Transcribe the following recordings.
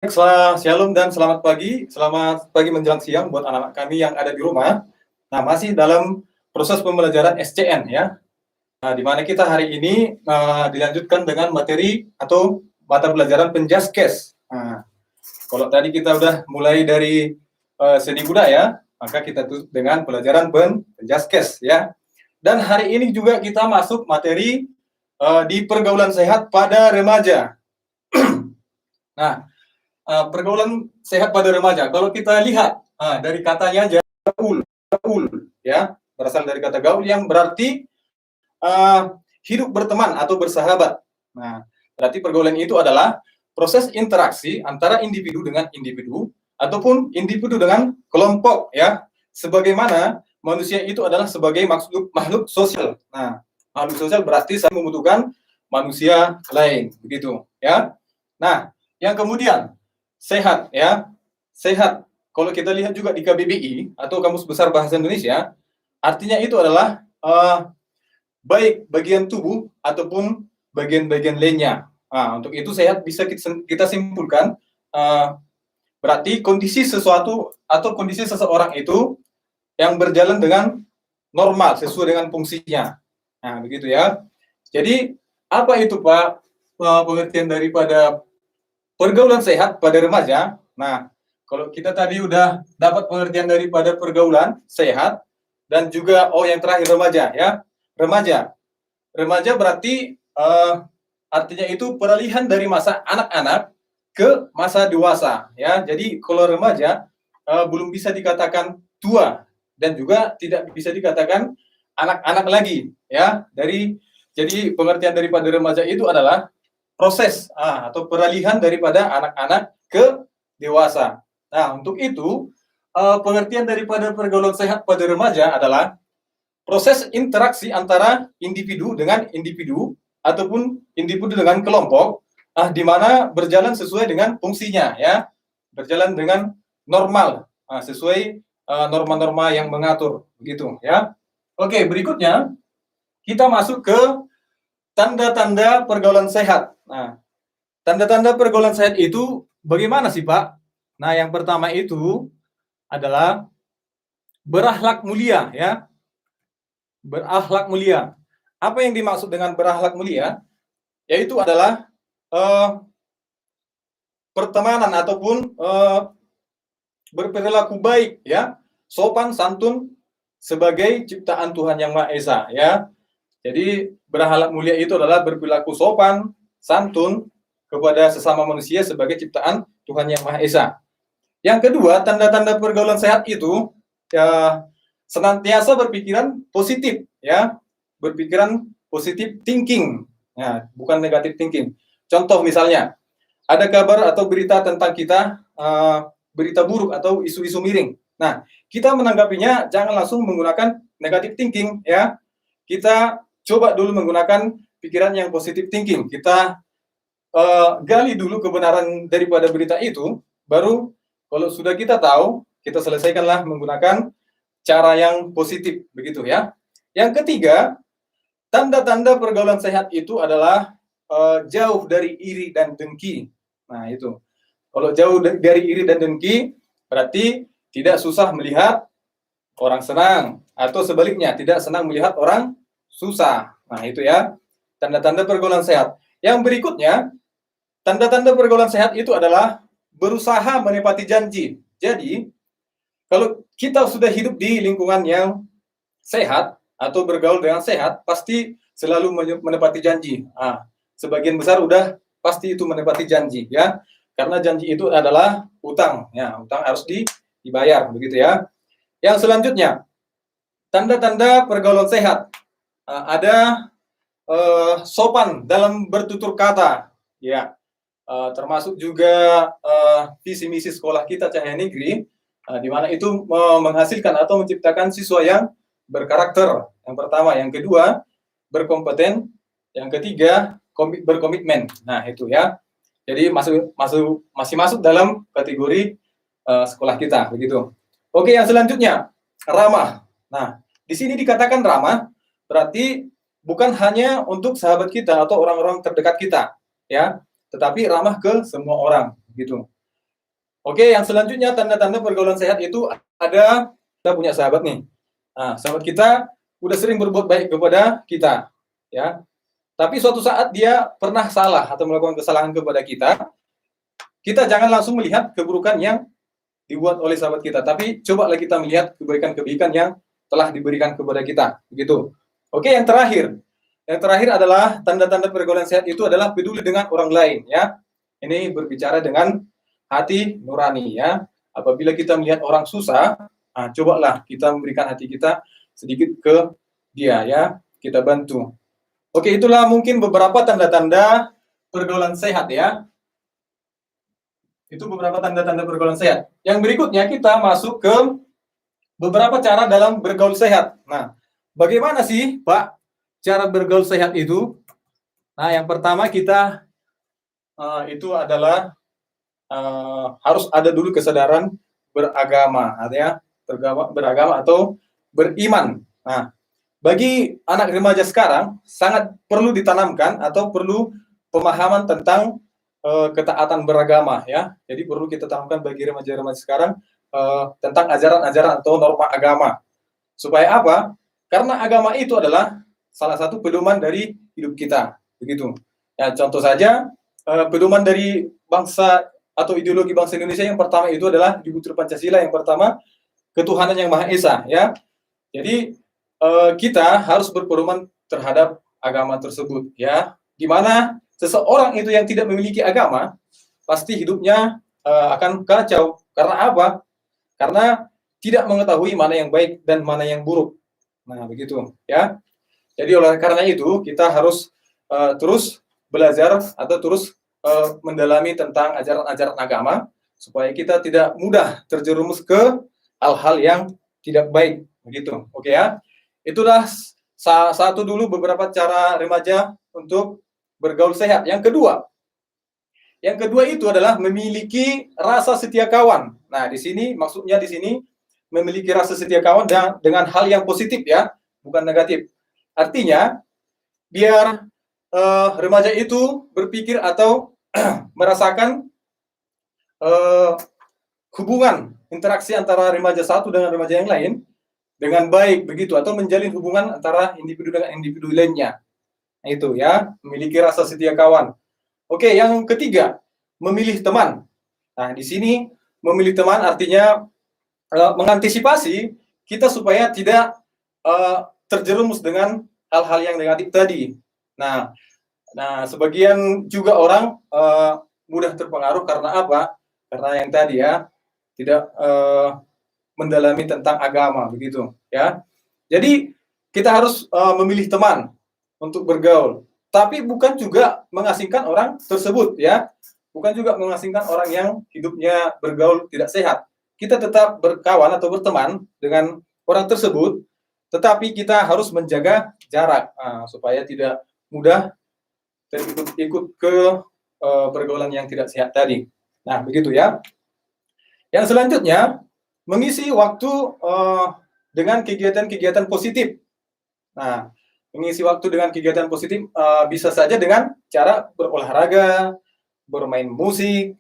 Shalom dan selamat pagi menjelang siang buat anak-anak kami yang ada di rumah. Nah, masih dalam proses pembelajaran SCN ya. Nah, di mana kita hari ini dilanjutkan dengan materi atau mata pelajaran penjaskes. Nah, kalau tadi kita udah mulai dari seni budaya, maka kita tutup dengan pelajaran penjaskes ya. Dan hari ini juga kita masuk materi di pergaulan sehat pada remaja. Nah, pergaulan sehat pada remaja. Kalau kita lihat dari katanya aja gaul, ya, berasal dari kata gaul yang berarti hidup berteman atau bersahabat. Nah, berarti pergaulan itu adalah proses interaksi antara individu dengan individu ataupun individu dengan kelompok, ya. Sebagaimana manusia itu adalah sebagai makhluk sosial. Nah, makhluk sosial berarti saya membutuhkan manusia lain, begitu, ya. Nah, yang kemudian sehat ya. Sehat. Kalau kita lihat juga di KBBI atau Kamus Besar Bahasa Indonesia, artinya itu adalah baik bagian tubuh ataupun bagian-bagian lainnya. Nah, untuk itu sehat bisa kita simpulkan berarti kondisi sesuatu atau kondisi seseorang itu yang berjalan dengan normal sesuai dengan fungsinya. Nah, begitu ya. Jadi apa itu Pak pengertian daripada pergaulan sehat pada remaja? Nah, kalau kita tadi udah dapat pengertian daripada pergaulan sehat dan juga yang terakhir remaja ya. Remaja berarti artinya itu peralihan dari masa anak-anak ke masa dewasa ya. Jadi kalau remaja belum bisa dikatakan tua dan juga tidak bisa dikatakan anak-anak lagi ya. Jadi pengertian daripada remaja itu adalah proses atau peralihan daripada anak-anak ke dewasa. Nah, untuk itu pengertian daripada pergaulan sehat pada remaja adalah proses interaksi antara individu dengan individu ataupun individu dengan kelompok di mana berjalan sesuai dengan fungsinya ya. Berjalan dengan normal sesuai norma-norma yang mengatur begitu ya. Oke, berikutnya kita masuk ke tanda-tanda pergaulan sehat. Nah, tanda-tanda pergaulan sehat itu bagaimana sih, Pak? Nah, yang pertama itu adalah berakhlak mulia, ya. Berakhlak mulia. Apa yang dimaksud dengan berakhlak mulia? Yaitu adalah pertemanan ataupun berperilaku baik, ya. Sopan santun sebagai ciptaan Tuhan Yang Maha Esa, ya. Jadi berakhlak mulia itu adalah berperilaku sopan, santun kepada sesama manusia sebagai ciptaan Tuhan Yang Maha Esa. Yang kedua, tanda-tanda pergaulan sehat itu ya senantiasa berpikiran positif, ya, berpikiran positif thinking, ya, bukan negatif thinking. Contoh misalnya, ada kabar atau berita tentang kita, berita buruk atau isu-isu miring. Nah, kita menanggapinya jangan langsung menggunakan negatif thinking, ya. Kita coba dulu menggunakan pikiran yang positif thinking. Kita gali dulu kebenaran daripada berita itu, baru kalau sudah kita tahu, kita selesaikanlah menggunakan cara yang positif, begitu ya. Yang ketiga, tanda-tanda pergaulan sehat itu adalah jauh dari iri dan dengki. Nah, itu. Kalau jauh dari iri dan dengki, berarti tidak susah melihat orang senang, atau sebaliknya, tidak senang melihat orang susah. Nah, itu ya, tanda-tanda pergaulan sehat. Yang berikutnya, tanda-tanda pergaulan sehat itu adalah berusaha menepati janji. Jadi, kalau kita sudah hidup di lingkungan yang sehat atau bergaul dengan sehat, pasti selalu menepati janji. Sebagian besar udah pasti itu menepati janji, ya. Karena janji itu adalah utang, ya. Utang harus dibayar, begitu ya. Yang selanjutnya, tanda-tanda pergaulan sehat. Ada sopan dalam bertutur kata, ya. Termasuk juga visi misi sekolah kita Cahaya Negeri, di mana itu menghasilkan atau menciptakan siswa yang berkarakter. Yang pertama, yang kedua berkompeten, yang ketiga berkomitmen. Nah, itu ya. Jadi masih masuk dalam kategori sekolah kita, begitu. Oke, yang selanjutnya ramah. Nah, di sini dikatakan ramah berarti bukan hanya untuk sahabat kita atau orang-orang terdekat kita, ya, tetapi ramah ke semua orang, gitu. Oke, yang selanjutnya tanda-tanda pergaulan sehat itu ada, kita punya sahabat nih. Nah, sahabat kita udah sering berbuat baik kepada kita, ya. Tapi suatu saat dia pernah salah atau melakukan kesalahan kepada kita, kita jangan langsung melihat keburukan yang dibuat oleh sahabat kita, tapi cobalah kita melihat kebaikan-kebaikan yang telah diberikan kepada kita, begitu. Oke, yang terakhir. Yang terakhir adalah tanda-tanda pergaulan sehat itu adalah peduli dengan orang lain, ya. Ini berbicara dengan hati nurani, ya. Apabila kita melihat orang susah, nah, cobalah kita memberikan hati kita sedikit ke dia, ya. Kita bantu. Oke, itulah mungkin beberapa tanda-tanda pergaulan sehat, ya. Itu beberapa tanda-tanda pergaulan sehat. Yang berikutnya kita masuk ke beberapa cara dalam bergaul sehat. Nah, bagaimana sih, Pak, cara bergaul sehat itu? Nah, yang pertama kita itu adalah harus ada dulu kesadaran beragama, artinya beragama atau beriman. Nah, bagi anak remaja sekarang sangat perlu ditanamkan atau perlu pemahaman tentang ketaatan beragama, ya. Jadi perlu kita tanamkan bagi remaja-remaja sekarang tentang ajaran-ajaran atau norma agama. Supaya apa? Karena agama itu adalah salah satu pedoman dari hidup kita, begitu. Ya, contoh saja pedoman dari bangsa atau ideologi bangsa Indonesia yang pertama itu adalah di Butir Pancasila, yang pertama ketuhanan yang Maha Esa, ya. Jadi kita harus berpedoman terhadap agama tersebut, ya. Di mana seseorang itu yang tidak memiliki agama pasti hidupnya akan kacau. Karena apa? Karena tidak mengetahui mana yang baik dan mana yang buruk. Nah, begitu, ya. Jadi oleh karena itu kita harus terus belajar atau terus mendalami tentang ajaran-ajaran agama supaya kita tidak mudah terjerumus ke hal-hal yang tidak baik, begitu. Oke, ya. Itulah satu dulu beberapa cara remaja untuk bergaul sehat. Yang kedua itu adalah memiliki rasa setia kawan. Nah, di sini maksudnya di sini memiliki rasa setia kawan dengan hal yang positif, ya, bukan negatif. Artinya biar remaja itu berpikir atau merasakan hubungan interaksi antara remaja satu dengan remaja yang lain dengan baik, begitu, atau menjalin hubungan antara individu dengan individu lainnya. Nah, itu, ya, memiliki rasa setia kawan. Oke, yang ketiga, memilih teman. Nah, di sini memilih teman artinya mengantisipasi kita supaya tidak terjerumus dengan hal-hal yang negatif tadi. Nah, sebagian juga orang mudah terpengaruh karena apa? Karena yang tadi, ya, tidak mendalami tentang agama, begitu, ya. Jadi kita harus memilih teman untuk bergaul, tapi bukan juga mengasingkan orang tersebut, ya. Bukan juga mengasingkan orang yang hidupnya bergaul tidak sehat. Kita tetap berkawan atau berteman dengan orang tersebut, tetapi kita harus menjaga jarak supaya tidak mudah terikut-ikut ke pergaulan yang tidak sehat tadi. Nah, begitu, ya. Yang selanjutnya, mengisi waktu dengan kegiatan-kegiatan positif. Nah, mengisi waktu dengan kegiatan positif bisa saja dengan cara berolahraga, bermain musik,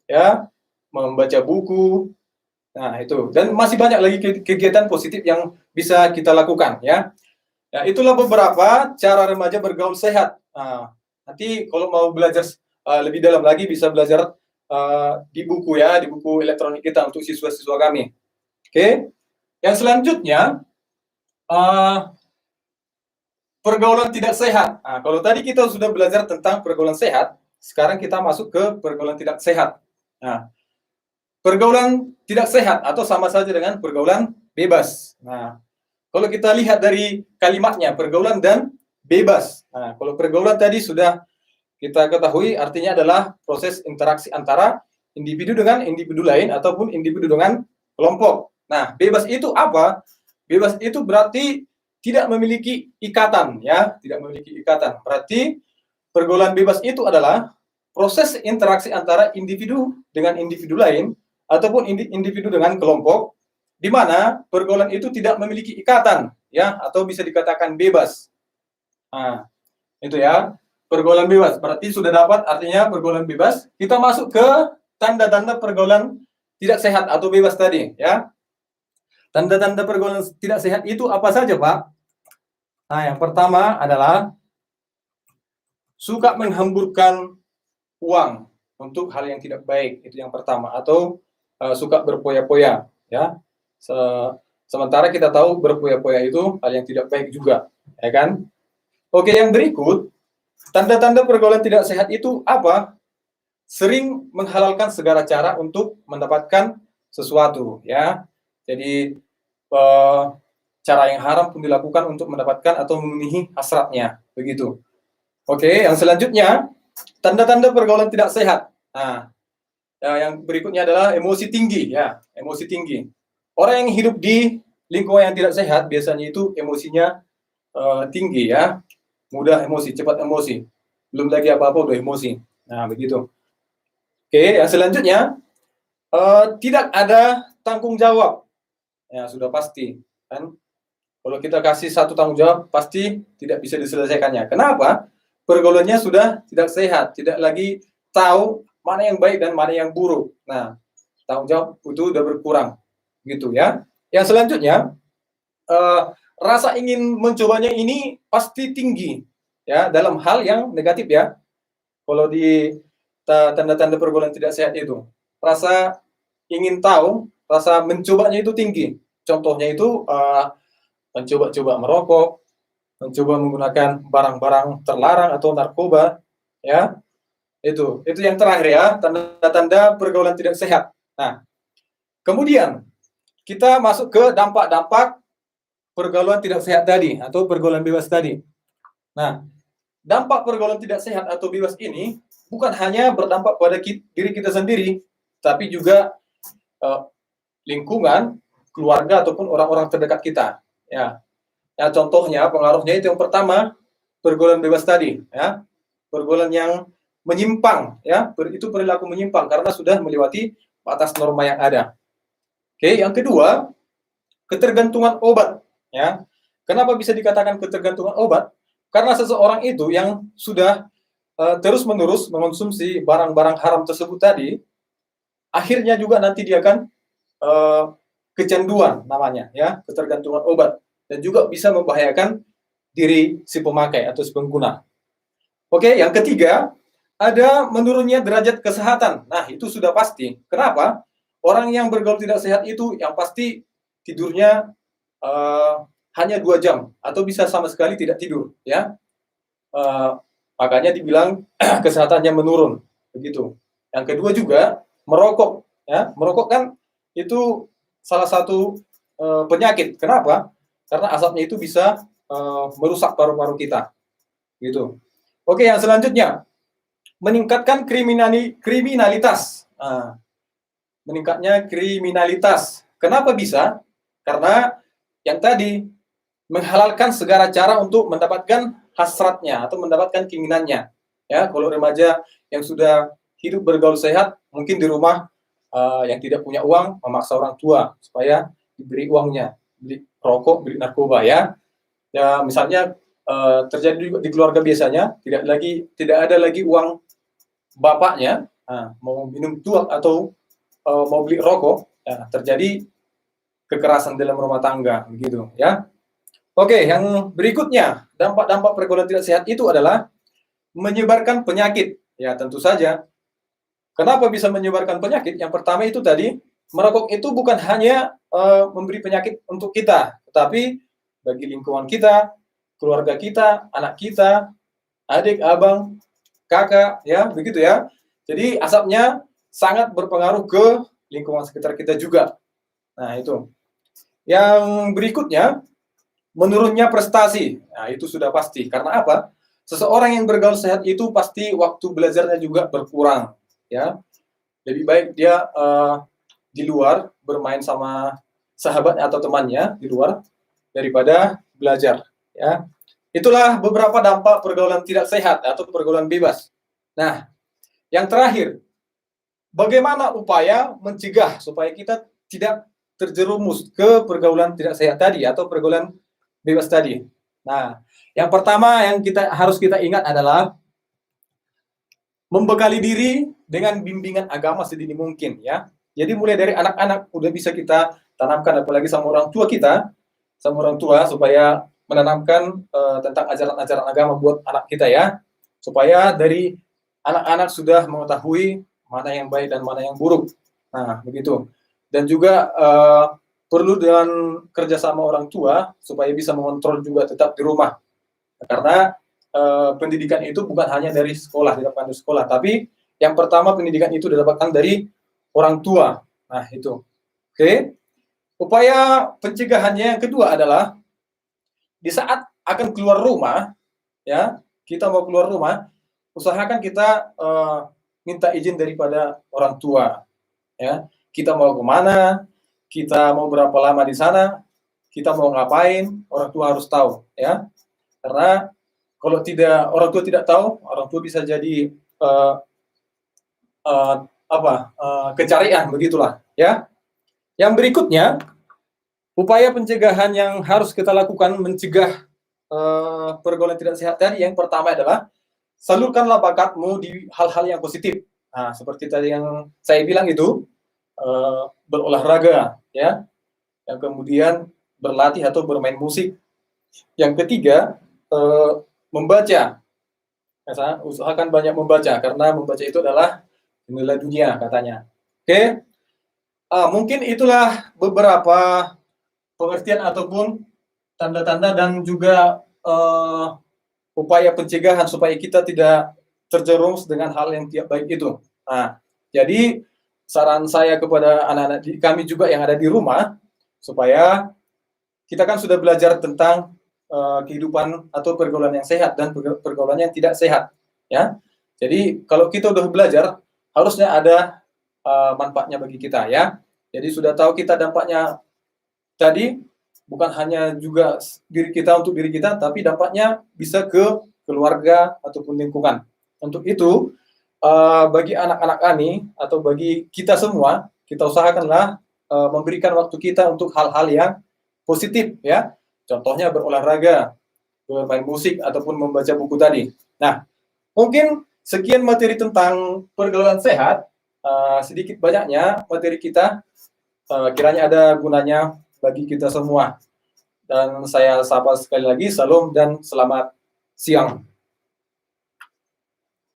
ya, membaca buku. Nah, itu. Dan masih banyak lagi kegiatan positif yang bisa kita lakukan, ya. Ya, itulah beberapa cara remaja bergaul sehat. Nah, nanti kalau mau belajar lebih dalam lagi bisa belajar di buku, ya, di buku elektronik kita untuk siswa-siswa kami. Oke. Yang selanjutnya pergaulan tidak sehat. Nah, kalau tadi kita sudah belajar tentang pergaulan sehat, sekarang kita masuk ke pergaulan tidak sehat. Nah, pergaulan tidak sehat atau sama saja dengan pergaulan bebas. Nah, kalau kita lihat dari kalimatnya, pergaulan dan bebas. Nah, kalau pergaulan tadi sudah kita ketahui artinya adalah proses interaksi antara individu dengan individu lain ataupun individu dengan kelompok. Nah, bebas itu apa? Bebas itu berarti tidak memiliki ikatan, ya, tidak memiliki ikatan. Berarti pergaulan bebas itu adalah proses interaksi antara individu dengan individu lain ataupun individu dengan kelompok, di mana pergaulan itu tidak memiliki ikatan, ya, atau bisa dikatakan bebas. Nah, itu, ya, pergaulan bebas. Berarti sudah dapat artinya pergaulan bebas. Kita masuk ke tanda-tanda pergaulan tidak sehat atau bebas tadi, ya. Tanda-tanda pergaulan tidak sehat itu apa saja, Pak? Nah, yang pertama adalah suka menghamburkan uang untuk hal yang tidak baik, itu yang pertama. Atau suka berpoya-poya, ya. Sementara kita tahu berpoya-poya itu hal yang tidak baik juga, ya kan? Oke, yang berikut, tanda-tanda pergaulan tidak sehat itu apa? Sering menghalalkan segala cara untuk mendapatkan sesuatu, ya. Jadi cara yang haram pun dilakukan untuk mendapatkan atau memenuhi hasratnya, begitu. Oke, yang selanjutnya, tanda-tanda pergaulan tidak sehat. Nah, yang berikutnya adalah emosi tinggi, ya, emosi tinggi. Orang yang hidup di lingkungan yang tidak sehat biasanya itu emosinya tinggi, ya, mudah emosi, cepat emosi, belum lagi apa-apa udah emosi. Nah, begitu. Oke, yang selanjutnya, tidak ada tanggung jawab. Ya, sudah pasti, kan? Kalau kita kasih satu tanggung jawab, pasti tidak bisa diselesaikannya. Kenapa? Pergaulannya sudah tidak sehat, tidak lagi tahu mana yang baik dan mana yang buruk. Nah, tanggung jawab itu sudah berkurang, gitu ya. Yang selanjutnya, rasa ingin mencobanya ini pasti tinggi, ya, dalam hal yang negatif, ya. Kalau di tanda-tanda pergaulan tidak sehat itu, rasa ingin tahu, rasa mencobanya itu tinggi. Contohnya itu mencoba-coba merokok, mencoba menggunakan barang-barang terlarang atau narkoba, ya. Itu yang terakhir, ya, tanda-tanda pergaulan tidak sehat. Nah, kemudian kita masuk ke dampak-dampak pergaulan tidak sehat tadi atau pergaulan bebas tadi. Nah, dampak pergaulan tidak sehat atau bebas ini bukan hanya berdampak pada diri kita sendiri, tapi juga lingkungan, keluarga ataupun orang-orang terdekat kita, ya. Ya, contohnya pengaruhnya itu yang pertama, pergaulan bebas tadi, ya. Pergaulan yang menyimpang, ya, itu perilaku menyimpang karena sudah melewati batas norma yang ada. Oke, yang kedua, ketergantungan obat, ya. Kenapa bisa dikatakan ketergantungan obat? Karena seseorang itu yang sudah terus-menerus mengonsumsi barang-barang haram tersebut tadi, akhirnya juga nanti dia akan kecanduan namanya, ya, ketergantungan obat, dan juga bisa membahayakan diri si pemakai atau si pengguna. Oke, yang ketiga, ada menurunnya derajat kesehatan. Nah, itu sudah pasti. Kenapa? Orang yang bergaul tidak sehat itu yang pasti tidurnya hanya 2 jam atau bisa sama sekali tidak tidur, ya. Makanya dibilang kesehatannya menurun, begitu. Yang kedua juga merokok, ya. Merokok kan itu salah satu penyakit. Kenapa? Karena asapnya itu bisa merusak paru-paru kita, gitu. Oke, yang selanjutnya, meningkatkan kriminalitas. Nah, meningkatnya kriminalitas. Kenapa bisa? Karena yang tadi menghalalkan segala cara untuk mendapatkan hasratnya atau mendapatkan keinginannya. Ya, kalau remaja yang sudah hidup bergaul sehat, mungkin di rumah yang tidak punya uang memaksa orang tua supaya diberi uangnya, beli rokok, beli narkoba, ya. Ya, misalnya terjadi juga di keluarga biasanya tidak ada lagi uang bapaknya, mau minum tuak atau mau beli rokok, ya, terjadi kekerasan dalam rumah tangga, begitu, ya. Oke, yang berikutnya, dampak-dampak pergaulan tidak sehat itu adalah menyebarkan penyakit. Ya, tentu saja. Kenapa bisa menyebarkan penyakit? Yang pertama itu tadi, merokok itu bukan hanya memberi penyakit untuk kita, tetapi bagi lingkungan kita, keluarga kita, anak kita, adik, abang, kakak, ya, begitu, ya. Jadi asapnya sangat berpengaruh ke lingkungan sekitar kita juga. Nah, itu. Yang berikutnya, menurunnya prestasi. Nah, itu sudah pasti. Karena apa? Seseorang yang bergaul sehat itu pasti waktu belajarnya juga berkurang, ya. Lebih baik dia di luar bermain sama sahabat atau temannya di luar daripada belajar, ya. Itulah beberapa dampak pergaulan tidak sehat atau pergaulan bebas. Nah, yang terakhir, bagaimana upaya mencegah supaya kita tidak terjerumus ke pergaulan tidak sehat tadi atau pergaulan bebas tadi. Nah, yang pertama yang harus kita ingat adalah membekali diri dengan bimbingan agama sedini mungkin ya. Jadi mulai dari anak-anak udah bisa kita tanamkan, apalagi sama orang tua kita, sama orang tua, supaya menanamkan tentang ajaran-ajaran agama buat anak kita ya, supaya dari anak-anak sudah mengetahui mana yang baik dan mana yang buruk. Nah begitu. Dan juga perlu dengan kerjasama orang tua supaya bisa mengontrol juga tetap di rumah, karena pendidikan itu bukan hanya dari sekolah, didapatkan dari sekolah, tapi yang pertama pendidikan itu didapatkan dari orang tua. Nah itu. Oke. Upaya pencegahannya yang kedua adalah di saat akan keluar rumah, ya, kita mau keluar rumah, usahakan kita minta izin daripada orang tua, ya. Kita mau kemana, kita mau berapa lama di sana, kita mau ngapain, orang tua harus tahu, ya. Karena kalau tidak, orang tua tidak tahu, orang tua bisa jadi kecarian, begitulah, ya. Yang berikutnya, upaya pencegahan yang harus kita lakukan mencegah pergaulan tidak sehat tadi, yang pertama adalah salurkanlah bakatmu di hal-hal yang positif. Nah, seperti tadi yang saya bilang itu, berolahraga, ya. Yang kemudian berlatih atau bermain musik. Yang ketiga, membaca. Usahakan banyak membaca, karena membaca itu adalah jendela dunia katanya. Oke. Mungkin itulah beberapa pengertian ataupun tanda-tanda dan juga upaya pencegahan supaya kita tidak terjerumus dengan hal yang tidak baik itu. Nah, jadi saran saya kepada anak-anak kami juga yang ada di rumah, supaya kita kan sudah belajar tentang kehidupan atau pergaulan yang sehat dan pergaulan yang tidak sehat, ya. Jadi kalau kita udah belajar, harusnya ada manfaatnya bagi kita, ya. Jadi sudah tahu kita dampaknya tadi, bukan hanya juga diri kita untuk diri kita, tapi dampaknya bisa ke keluarga ataupun lingkungan. Untuk itu, bagi anak-anak kami atau bagi kita semua, kita usahakanlah memberikan waktu kita untuk hal-hal yang positif, ya. Contohnya berolahraga, bermain musik, ataupun membaca buku tadi. Nah, mungkin sekian materi tentang pergaulan sehat. Sedikit banyaknya materi kita kiranya ada gunanya bagi kita semua. Dan saya sapa sekali lagi, salam dan selamat siang.